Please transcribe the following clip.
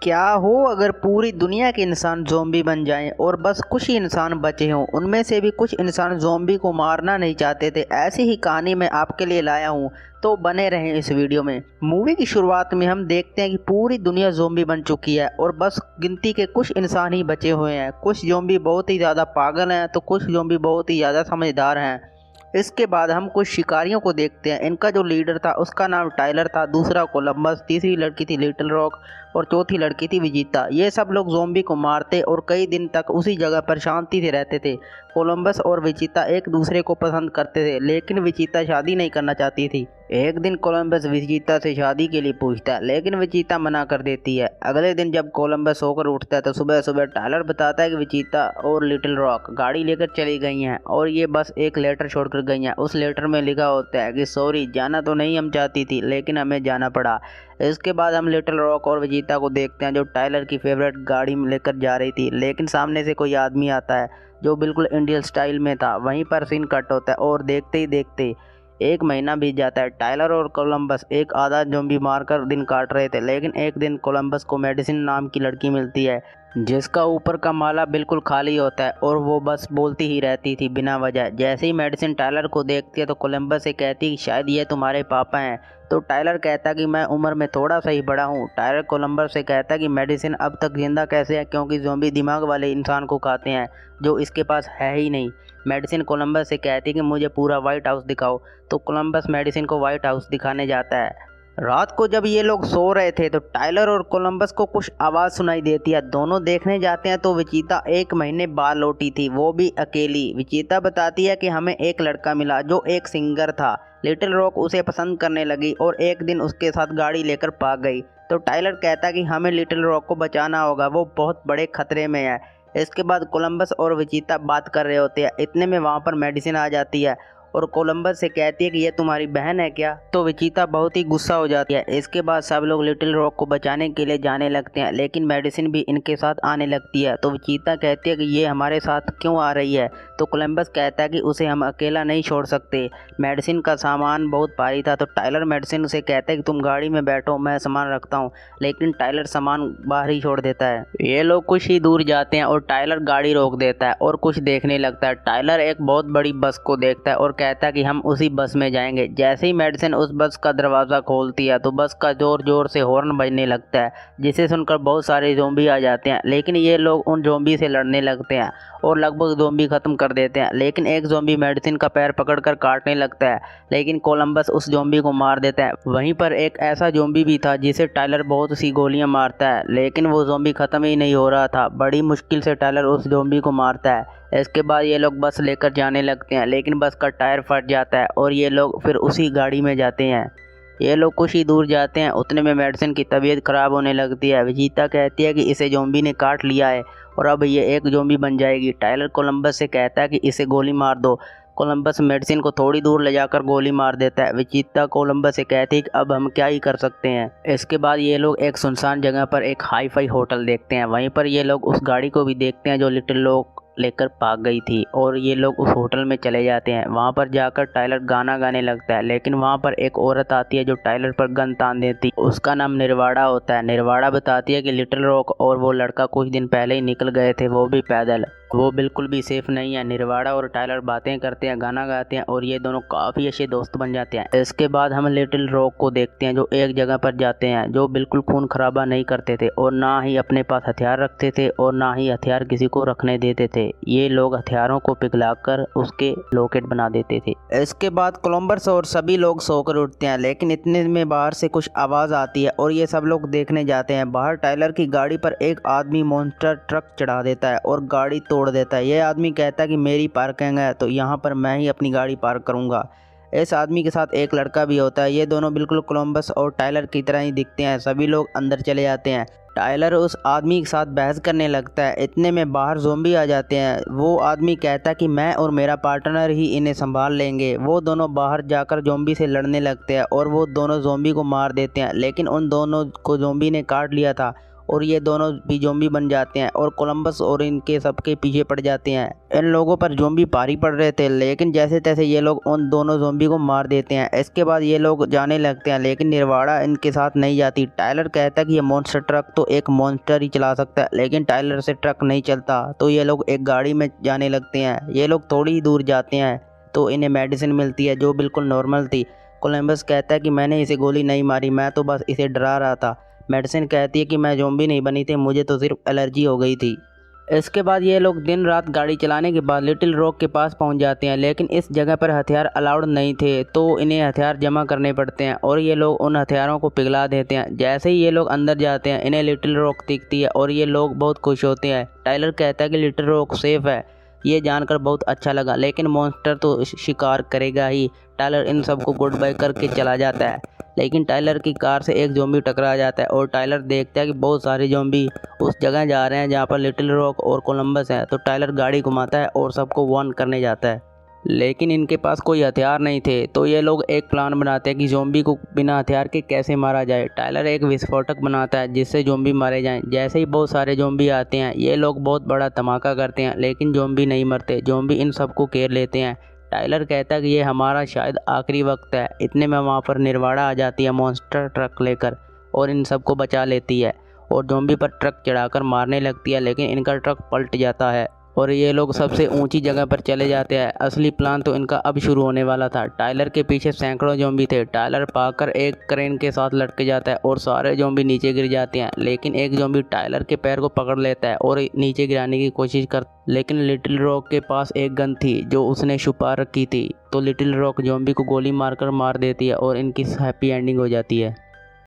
क्या हो अगर पूरी दुनिया के इंसान ज़ॉम्बी बन जाएं और बस कुछ ही इंसान बचे हों। उनमें से भी कुछ इंसान ज़ॉम्बी को मारना नहीं चाहते थे। ऐसी ही कहानी मैं आपके लिए लाया हूं, तो बने रहें इस वीडियो में। मूवी की शुरुआत में हम देखते हैं कि पूरी दुनिया ज़ॉम्बी बन चुकी है और बस गिनती के कुछ इंसान ही बचे हुए हैं। कुछ ज़ॉम्बी बहुत ही ज़्यादा पागल हैं तो कुछ ज़ॉम्बी बहुत ही ज़्यादा समझदार हैं। इसके बाद हम कुछ शिकारियों को देखते हैं। इनका जो लीडर था उसका नाम टाइलर था, दूसरा कोलंबस, तीसरी लड़की थी लिटिल रॉक और चौथी लड़की थी विजिता। ये सब लोग ज़ॉम्बी को मारते और कई दिन तक उसी जगह पर शांति से रहते थे। कोलंबस और विजिता एक दूसरे को पसंद करते थे, लेकिन विजिता शादी नहीं करना चाहती थी। एक दिन कोलंबस विजिता से शादी के लिए पूछता है, लेकिन विजिता मना कर देती है। अगले दिन जब कोलंबस सोकर उठता है तो सुबह सुबह टाइलर बताता है कि विजिता और लिटिल रॉक गाड़ी लेकर चली गई हैं और ये बस एक लेटर छोड़कर गई हैं। उस लेटर में लिखा होता है कि सॉरी, जाना तो नहीं हम चाहती थी लेकिन हमें जाना पड़ा। इसके बाद हम लिटिल रॉक और विजिता को देखते हैं जो टाइलर की फेवरेट गाड़ी में लेकर जा रही थी, लेकिन सामने से कोई आदमी आता है जो बिल्कुल इंडियन स्टाइल में था। वहीं पर सीन कट होता है और देखते ही देखते एक महीना बीत जाता है। टाइलर और कोलंबस एक आधा ज़ॉम्बी मारकर दिन काट रहे थे, लेकिन एक दिन कोलंबस को मेडिसिन नाम की लड़की मिलती है जिसका ऊपर का माला बिल्कुल खाली होता है और वो बस बोलती ही रहती थी बिना वजह। जैसे ही मेडिसिन टाइलर को देखती है तो कोलंबस से कहती है कि शायद ये तुम्हारे पापा हैं। तो टाइलर कहता कि मैं उम्र में थोड़ा सा ही बड़ा हूँ। टाइलर कोलंबस से कहता कि मेडिसिन अब तक जिंदा कैसे है, क्योंकि ज़ॉम्बी दिमाग वाले इंसान को खाते हैं जो इसके पास है ही नहीं। मेडिसिन कोलंबस से कहती कि मुझे पूरा व्हाइट हाउस दिखाओ। तो कोलंबस मेडिसिन को व्हाइट हाउस दिखाने जाता है। रात को जब ये लोग सो रहे थे तो टाइलर और कोलंबस को कुछ आवाज़ सुनाई देती है। दोनों देखने जाते हैं तो विचिता एक महीने बाद लौटी थी, वो भी अकेली। विचिता बताती है कि हमें एक लड़का मिला जो एक सिंगर था। लिटिल रॉक उसे पसंद करने लगी और एक दिन उसके साथ गाड़ी लेकर भाग गई। तो टाइलर कहता कि हमें लिटिल रॉक को बचाना होगा, वो बहुत बड़े खतरे में है। इसके बाद कोलंबस और विचिता बात कर रहे होते हैं, इतने में वहाँ पर मेडिसिन आ जाती है और कोलंबस से कहती है कि ये तुम्हारी बहन है क्या। तो विचिता बहुत ही गुस्सा हो जाती है। इसके बाद सब लोग लिटिल रॉक को बचाने के लिए जाने लगते हैं, लेकिन मेडिसिन भी इनके साथ आने लगती है। तो विचिता कहती है कि ये हमारे साथ क्यों आ रही है। तो कोलंबस कहता है कि उसे हम अकेला नहीं छोड़ सकते, मेडिसिन का सामान बहुत भारी था। तो टाइलर मेडिसिन से कहता है कि तुम गाड़ी में बैठो, मैं सामान रखता हूँ, लेकिन टाइलर सामान बाहर ही छोड़ देता है। ये लोग कुछ ही दूर जाते हैं और टाइलर गाड़ी रोक देता है और कुछ देखने लगता है। टाइलर एक बहुत बड़ी बस को देखता है और कहता है कि हम उसी बस में जाएंगे। जैसे ही मेडिसिन उस बस का दरवाज़ा खोलती है तो बस का जोर जोर से हॉर्न बजने लगता है, जिसे सुनकर बहुत सारे ज़ॉम्बी आ जाते हैं। लेकिन ये लोग उन ज़ॉम्बी से लड़ने लगते हैं और लगभग ज़ॉम्बी ख़त्म कर देते हैं। लेकिन एक ज़ॉम्बी मेडिसिन का पैर पकड़कर काटने लगता है, लेकिन कोलंबस उस ज़ॉम्बी को मार देता है। वहीं पर एक ऐसा ज़ॉम्बी भी था जिसे टाइलर बहुत सी गोलियां मारता है, लेकिन वो ज़ॉम्बी ख़त्म ही नहीं हो रहा था। बड़ी मुश्किल से टाइलर उस ज़ॉम्बी को मारता है। इसके बाद ये लोग बस लेकर जाने लगते हैं, लेकिन बस का टायर फट जाता है और ये लोग फिर उसी गाड़ी में जाते हैं। ये लोग कुछ ही दूर जाते हैं, उतने में मेडिसिन की तबीयत ख़राब होने लगती है। विजिता कहती है कि इसे ज़ॉम्बी ने काट लिया है और अब ये एक ज़ॉम्बी बन जाएगी। टाइलर कोलंबस से कहता है कि इसे गोली मार दो। कोलंबस मेडिसिन को थोड़ी दूर ले जाकर गोली मार देता है। विचिता कोलंबस से कहती है कि अब हम क्या ही कर सकते हैं। इसके बाद ये लोग एक सुनसान जगह पर एक हाई फाई होटल देखते हैं। वहीं पर ये लोग उस गाड़ी को भी देखते हैं जो लिटिल लोग लेकर भाग गई थी और ये लोग उस होटल में चले जाते हैं। वहाँ पर जाकर टाइलर गाना गाने लगता है, लेकिन वहाँ पर एक औरत आती है जो टाइलर पर गन तान देती। उसका नाम निर्वाड़ा होता है। निर्वाड़ा बताती है कि लिटिल रॉक और वो लड़का कुछ दिन पहले ही निकल गए थे, वो भी पैदल। वो बिल्कुल भी सेफ नहीं है। निर्वाड़ा और टाइलर बातें करते हैं, गाना गाते हैं और ये दोनों काफ़ी अच्छे दोस्त बन जाते हैं। इसके बाद हम लिटिल रॉक को देखते हैं जो एक जगह पर जाते हैं, जो बिल्कुल खून खराबा नहीं करते थे और ना ही अपने पास हथियार रखते थे और ना ही हथियार किसी को रखने देते थे। ये लोग हथियारों को पिघलाकर उसके लॉकेट बना देते थे। इसके बाद कोलंबस और सभी लोग सोकर उठते हैं, लेकिन इतने में बाहर से कुछ आवाज़ आती है और ये सब लोग देखने जाते हैं। बाहर टाइलर की गाड़ी पर एक आदमी मॉन्स्टर ट्रक चढ़ा देता है और गाड़ी तोड़ देता है। यह आदमी कहता है कि मेरी पार्किंग है तो यहाँ पर मैं ही अपनी गाड़ी पार्क करूँगा। इस आदमी के साथ एक लड़का भी होता है। ये दोनों बिल्कुल कोलंबस और टाइलर की तरह ही दिखते हैं। सभी लोग अंदर चले जाते हैं। टाइलर उस आदमी के साथ बहस करने लगता है, इतने में बाहर ज़ॉम्बी आ जाते हैं। वो आदमी कहता है कि मैं और मेरा पार्टनर ही इन्हें संभाल लेंगे। वो दोनों बाहर जाकर ज़ॉम्बी से लड़ने लगते हैं और वो दोनों ज़ॉम्बी को मार देते हैं, लेकिन उन दोनों को ज़ॉम्बी ने काट लिया था और ये दोनों भी ज़ॉम्बी बन जाते हैं और कोलंबस और इनके सबके पीछे पड़ जाते हैं। इन लोगों पर ज़ॉम्बी भारी पड़ रहे थे, लेकिन जैसे तैसे ये लोग उन दोनों ज़ॉम्बी को मार देते हैं। इसके बाद ये लोग जाने लगते हैं, लेकिन निर्वाणा इनके साथ नहीं जाती। टाइलर कहता है कि ये मॉन्स्टर ट्रक तो एक मॉन्स्टर ही चला सकता है, लेकिन टाइलर से ट्रक नहीं चलता। तो ये लोग एक गाड़ी में जाने लगते हैं। ये लोग थोड़ी ही दूर जाते हैं तो इन्हें मेडिसिन मिलती है जो बिल्कुल नॉर्मल थी। कोलंबस कहता है कि मैंने इसे गोली नहीं मारी, मैं तो बस इसे डरा रहा था। मेडिसिन कहती है कि मैं ज़ॉम्बी नहीं बनी थी, मुझे तो सिर्फ एलर्जी हो गई थी। इसके बाद ये लोग दिन रात गाड़ी चलाने के बाद लिटिल रॉक के पास पहुंच जाते हैं, लेकिन इस जगह पर हथियार अलाउड नहीं थे, तो इन्हें हथियार जमा करने पड़ते हैं और ये लोग उन हथियारों को पिघला देते हैं। जैसे ही ये लोग अंदर जाते हैं, इन्हें लिटिल रॉक दिखती है और ये लोग बहुत खुश होते हैं। टाइलर कहता है कि लिटिल रॉक सेफ है, ये जानकर बहुत अच्छा लगा, लेकिन मॉन्स्टर तो शिकार करेगा ही। टाइलर इन सबको गुड बाय करके चला जाता है, लेकिन टाइलर की कार से एक ज़ॉम्बी टकरा जाता है और टाइलर देखता है कि बहुत सारे ज़ॉम्बी उस जगह जा रहे हैं जहाँ पर लिटिल रॉक और कोलंबस है। तो टाइलर गाड़ी घुमाता है और सबको वार्न करने जाता है, लेकिन इनके पास कोई हथियार नहीं थे। तो ये लोग एक प्लान बनाते हैं कि ज़ॉम्बी को बिना हथियार के कैसे मारा जाए। टाइलर एक विस्फोटक बनाता है जिससे ज़ॉम्बी मारे जाएं। जैसे ही बहुत सारे ज़ॉम्बी आते हैं, ये लोग बहुत बड़ा धमाका करते हैं, लेकिन ज़ॉम्बी नहीं मरते। ज़ॉम्बी इन सबको घेर लेते हैं। टाइलर कहता है कि ये हमारा शायद आखिरी वक्त है। इतने में वहाँ पर निर्वाणा आ जाती है मॉन्स्टर ट्रक लेकर और इन सबको बचा लेती है और ज़ॉम्बी पर ट्रक चढ़ाकर मारने लगती है, लेकिन इनका ट्रक पलट जाता है और ये लोग सबसे ऊंची जगह पर चले जाते हैं। असली प्लान तो इनका अब शुरू होने वाला था। टाइलर के पीछे सैकड़ों ज़ॉम्बी थे। टाइलर पाकर एक क्रेन के साथ लटक जाता है और सारे ज़ॉम्बी नीचे गिर जाते हैं, लेकिन एक ज़ॉम्बी टाइलर के पैर को पकड़ लेता है और नीचे गिराने की कोशिश लेकिन लिटिल रॉक के पास एक गन थी जो उसने छुपा रखी थी। तो लिटिल रॉक ज़ॉम्बी को गोली मारकर मार देती है और इनकी हैप्पी एंडिंग हो जाती है।